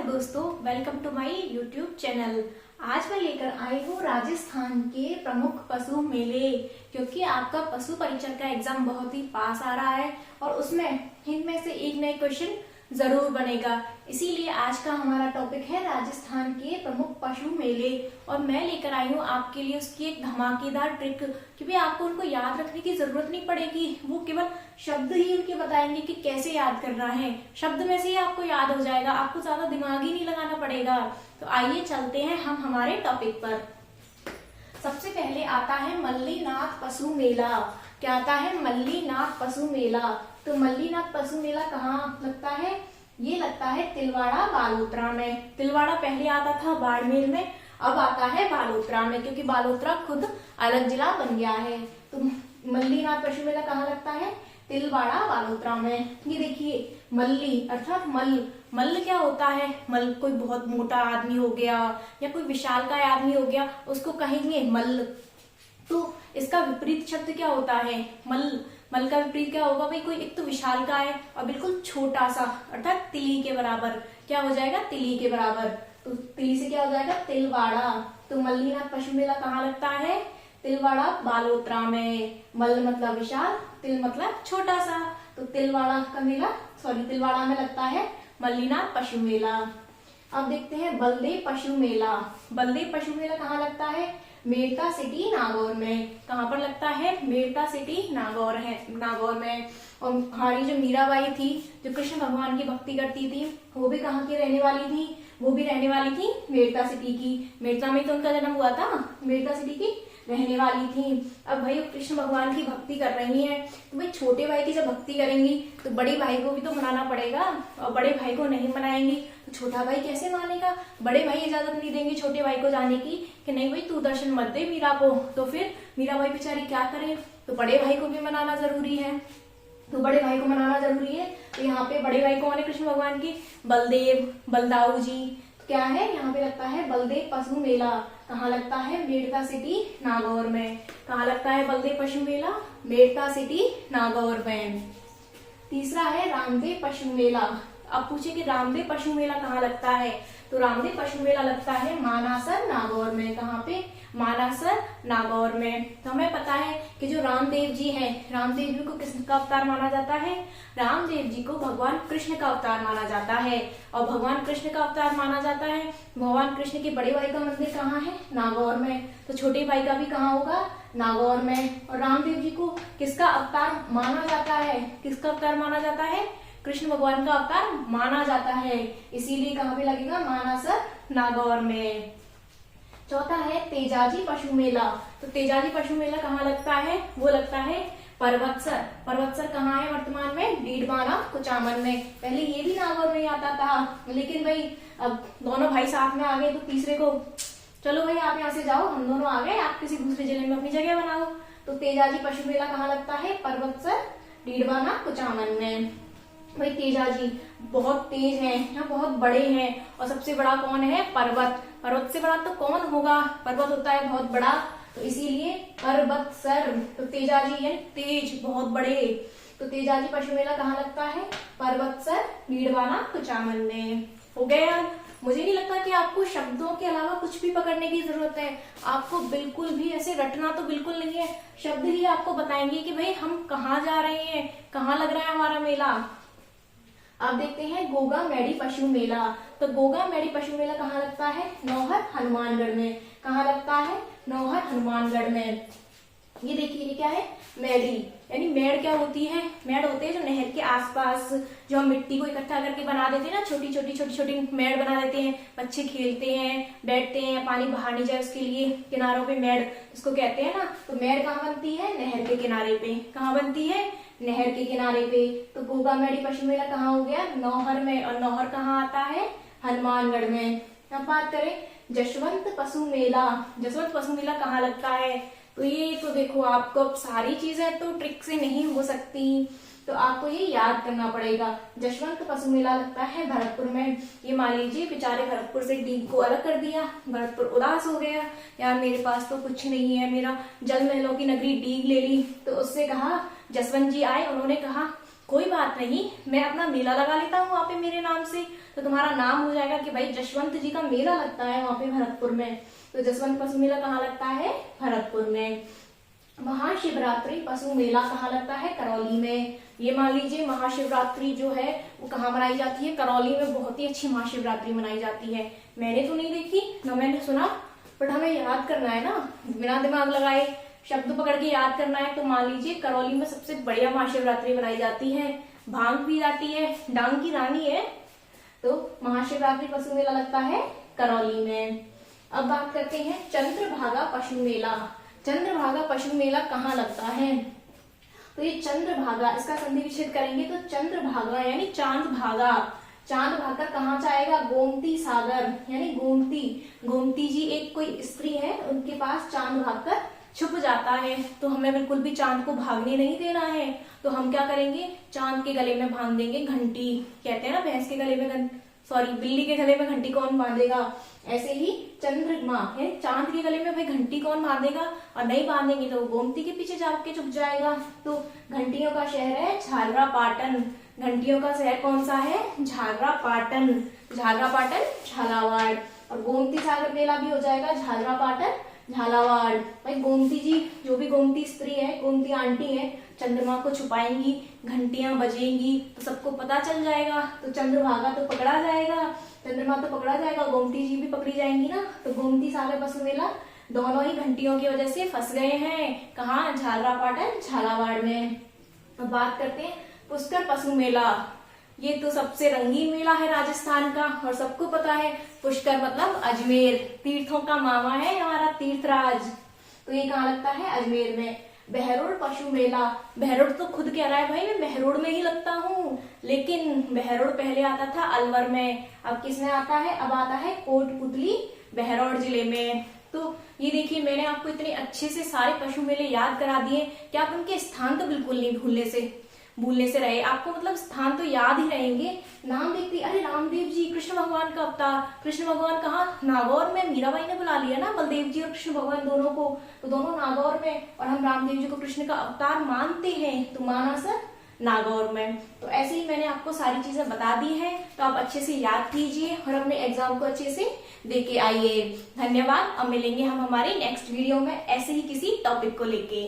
दोस्तों, welcome to my YouTube channel. आज मैं लेकर आई हूँ राजस्थान के प्रमुख पशु मेले, क्योंकि आपका पशु परीक्षण का एग्जाम बहुत ही पास आ रहा है और उसमें इनमें से एक नए क्वेश्चन जरूर बनेगा। इसीलिए आज का हमारा टॉपिक है राजस्थान के प्रमुख पशु मेले और मैं लेकर आई हूँ आपके लिए उसकी एक धमाकेदार ट्रिक, क्योंकि आपको उनको याद रखने की जरूरत नहीं पड़ेगी। वो केवल शब्द ही उनके बताएंगे कि कैसे याद करना है। शब्द में से ही आपको याद हो जाएगा, आपको ज्यादा दिमाग ही नहीं लगाना पड़ेगा। तो आइए चलते हैं हम हमारे टॉपिक पर। सबसे पहले आता है मल्लीनाथ पशु मेला। क्या आता है? मल्लीनाथ पशु मेला। तो मल्लीनाथ पशु मेला कहाँ लगता है? ये लगता है तिलवाड़ा बालोतरा में। तिलवाड़ा पहले आता था बाड़मेर में, अब आता है बालोतरा में, क्योंकि बालोतरा खुद अलग जिला बन गया है। तो मल्लीनाथ पशु मेला कहाँ लगता है? तिलवाड़ा बालोतरा में। ये देखिए, मल्ली अर्थात मल्ल। मल्ल क्या होता है? मल्ल कोई बहुत मोटा आदमी हो गया या कोई विशालकाय आदमी हो गया, उसको कहेंगे मल्ल। तो इसका विपरीत शब्द क्या होता है? मल्ल। मल्ल का विपरीत क्या होगा भाई? कोई एक तो विशालकाय और बिल्कुल छोटा सा, अर्थात तिली के बराबर। क्या हो जाएगा? तिली के बराबर। तो तिली से क्या हो जाएगा? तिलवाड़ा। तो मल्लीनाथ पशु मेला कहाँ लगता है? तिलवाड़ा बालोतरा में। मल्ल मतलब विशाल, तिल मतलब छोटा सा। तो तिलवाड़ा का मेला तिलवाड़ा में लगता है मल्लीनाथ पशु मेला। अब देखते हैं बलदेव पशु मेला। बलदेव पशु मेला कहाँ लगता है? मेड़ता सिटी नागौर में। कहाँ पर लगता है? मेड़ता सिटी नागौर में। और हमारी जो मीराबाई थी, जो कृष्ण भगवान की भक्ति करती थी, वो भी कहाँ की रहने वाली थी? वो भी रहने वाली थी मेड़ता सिटी की। मेड़ता में तो उनका जन्म हुआ था, मेड़ता सिटी की रहने वाली थी। अब भाई कृष्ण भगवान की भक्ति कर रही हैं, तो भाई छोटे भाई की जब भक्ति करेंगी तो बड़े भाई को भी तो मनाना पड़ेगा, और बड़े भाई को नहीं मनाएंगी तो छोटा भाई कैसे मानेगा? बड़े भाई इजाजत नहीं देंगे छोटे भाई को जाने की कि नहीं भाई तू दर्शन मत दे मीरा को। तो फिर मीरा भाई बेचारी क्या करे? तो बड़े भाई को भी मनाना जरूरी है। तो बड़े भाई को मनाना जरूरी है। तो यहाँ पे बड़े भाई कौन है कृष्ण भगवान की? बलदेव, बलदाऊ जी। तो क्या है? यहाँ पे लगता है बलदेव पशु मेला। कहाँ लगता है? मेड़ता सिटी नागौर में। कहाँ लगता है बलदेव पशु मेला? मेड़ता सिटी नागौर में। तीसरा है रामदेव पशु मेला। अब पूछे कि रामदेव पशु मेला कहाँ लगता है? तो रामदेव पशु मेला लगता है मानासर नागौर में। कहाँ पे? मानासर नागौर में। तो हमें पता है कि जो रामदेव जी हैं, रामदेव जी को किसका अवतार माना जाता है? रामदेव जी को भगवान कृष्ण का अवतार माना जाता है। और भगवान कृष्ण का अवतार माना जाता है, भगवान कृष्ण के बड़े भाई का मंदिर कहाँ है? नागौर में। तो छोटे भाई का भी कहाँ होगा? नागौर में। और रामदेव जी को किसका अवतार माना जाता है? किसका अवतार माना जाता है? कृष्ण भगवान का अवतार माना जाता है। इसीलिए कहाँ पे लगेगा? मानासर नागौर में। चौथा है तेजाजी पशु मेला। तो तेजाजी पशु मेला कहाँ लगता है? वो लगता है पर्वतसर। पर्वतसर कहाँ है वर्तमान में? डीडवाना कुचामन में। पहले ये भी नागौर में ही आता था, लेकिन भाई अब दोनों भाई साथ में आ गए तो तीसरे को चलो भाई आप यहाँ से जाओ, हम दोनों आ गए, आप किसी दूसरे जिले में अपनी जगह बनाओ। तो तेजाजी पशु मेला कहाँ लगता है? पर्वतसर डीडवाना कुचामन में। भाई तेजाजी बहुत तेज हैं, यहाँ बहुत बड़े हैं, और सबसे बड़ा कौन है? पर्वत। पर्वत से बड़ा तो कौन होगा? पर्वत होता है बहुत बड़ा, तो इसीलिए पर्वतसर। तो तेजाजी यानी तेज, बहुत बड़े। तो तेजाजी पशु मेला कहाँ लगता है? पर्वतसर डीडवाना कुचामन में। हो गया यार? मुझे नहीं लगता कि आपको शब्दों के अलावा कुछ भी पकड़ने की जरूरत है। आपको बिल्कुल भी ऐसे रटना तो बिल्कुल नहीं है। शब्द ही आपको बताएंगे कि भाई हम कहाँ जा रहे हैं, कहाँ लग रहा है हमारा मेला। अब देखते हैं गोगा मैडी पशु मेला। तो गोगा मैडी पशु मेला कहाँ लगता है? नौहर हनुमानगढ़ में। कहाँ लगता है? नौहर हनुमानगढ़ में। ये देखिए, ये क्या है? मैडी यानी मेड़। क्या होती है? मेड़ होते हैं जो नहर के आसपास, जो हम मिट्टी को इकट्ठा करके बना देते हैं ना, छोटी छोटी मेड़ बना देते हैं। बच्चे खेलते हैं, बैठते हैं, पानी बाहर नहीं जाए उसके लिए किनारों पे मेड़ इसको कहते हैं ना। तो मेड़ कहाँ बनती है? नहर के किनारे पे। कहाँ बनती है? नहर के किनारे पे। तो गोगा मैडी पशु मेला कहाँ हो गया? नौहर में। और नौहर कहाँ आता है? हनुमानगढ़ में। अब बात करें जसवंत पशु मेला। जसवंत पशु मेला कहाँ लगता है? तो ये तो देखो, आपको अब सारी चीजें तो ट्रिक से नहीं हो सकती, तो आपको ये याद करना पड़ेगा। जसवंत पशु मेला लगता है भरतपुर में। ये मान लीजिए बेचारे भरतपुर से डीग को अलग कर दिया, भरतपुर उदास हो गया, यार मेरे पास तो कुछ नहीं है, मेरा जल महलों की नगरी डीग ले ली। तो उससे कहा, जसवंत जी आए, उन्होंने कहा कोई बात नहीं, मैं अपना मेला लगा लेता हूँ वहां पे मेरे नाम से। तो तुम्हारा नाम हो जाएगा कि भाई जसवंत जी का मेला लगता है वहां पे भरतपुर में। तो जसवंत पशु मेला कहाँ लगता है? भरतपुर में। महाशिवरात्रि पशु मेला कहाँ लगता है? करौली में। ये मान लीजिए महाशिवरात्रि जो है वो कहाँ मनाई जाती है? करौली में। बहुत ही अच्छी महाशिवरात्रि मनाई जाती है। मैंने तो नहीं देखी न मैंने सुना, बट हमें याद करना है ना, बिना दिमाग लगाए शब्द पकड़ के याद करना है। तो मान लीजिए करौली में सबसे बढ़िया महाशिवरात्रि मनाई जाती है, भांग पी जाती है, डांग की रानी है। तो महाशिवरात्रि पशु मेला लगता है करौली में। अब बात करते हैं चंद्रभागा पशु मेला। चंद्रभागा पशु मेला कहाँ लगता है? तो ये चंद्रभागा, इसका संधि विच्छेद करेंगे तो चंद्रभागा यानी चांद भागा। चांद भागा कहाँ जाएगा? गोमती सागर यानी गोमती। गोमती जी एक कोई स्त्री है, उनके पास चांद भागकर छुप जाता है। तो हमें बिल्कुल भी चांद को भागने नहीं देना है। तो हम क्या करेंगे? चांद के गले में बांध देंगे घंटी। कहते हैं ना भैंस के गले में बिल्ली के गले में घंटी कौन बांधेगा? ऐसे ही चंद्रमा है, चांद के गले में भाई घंटी कौन बांधेगा? और नहीं बांधेंगे तो गोमती के पीछे जाके छुप जाएगा। तो घंटियों का शहर है झालरापाटन। घंटियों का शहर कौन सा है? झालरापाटन। झालरापाटन झालावाड़। और गोमती सागर मेला भी हो जाएगा झालरापाटन झालावाड़। भाई गोमती जी, जो भी गोमती स्त्री है, गोमती आंटी है, चंद्रमा को छुपाएंगी, घंटियां बजेंगी तो सबको पता चल जाएगा। तो चंद्रभागा तो पकड़ा जाएगा, चंद्रमा तो पकड़ा जाएगा, गोमती जी भी पकड़ी जाएंगी ना। तो गोमती सागर पशु मेला दोनों ही घंटियों की वजह से फंस गए हैं। कहाँ? झालरापाटन झालावाड़ में। अब बात करते हैं पुष्कर पशु मेला। ये तो सबसे रंगीन मेला है राजस्थान का और सबको पता है। पुष्कर मतलब अजमेर, तीर्थों का मामा है हमारा तीर्थराज। तो ये कहाँ लगता है? अजमेर में। बहरोड पशु मेला। बहरोड तो खुद कह रहा है भाई मैं बहरोड में ही लगता हूँ, लेकिन बहरोड पहले आता था अलवर में, अब किसमें आता है? अब आता है कोटपुतली बहरोड जिले में। तो ये देखिए मैंने आपको इतने अच्छे से सारे पशु मेले याद करा दिए कि आप उनके स्थान तो बिल्कुल नहीं भूलने से रहे। आपको मतलब स्थान तो याद ही रहेंगे। नाम देखते अरे रामदेव जी कृष्ण भगवान का अवतार। कृष्ण भगवान कहाँ? नागौर में। मीराबाई ने बुला लिया ना बलदेव जी और कृष्ण भगवान दोनों को, तो दोनों नागौर में। और हम रामदेव जी को कृष्ण का अवतार मानते हैं, तो माना सर नागौर में। तो ऐसे ही मैंने आपको सारी चीजें बता दी है, तो आप अच्छे से याद कीजिए और अपने एग्जाम को अच्छे से दे के आइए। धन्यवाद। अब मिलेंगे हम हमारे नेक्स्ट वीडियो में ऐसे ही किसी टॉपिक को लेके।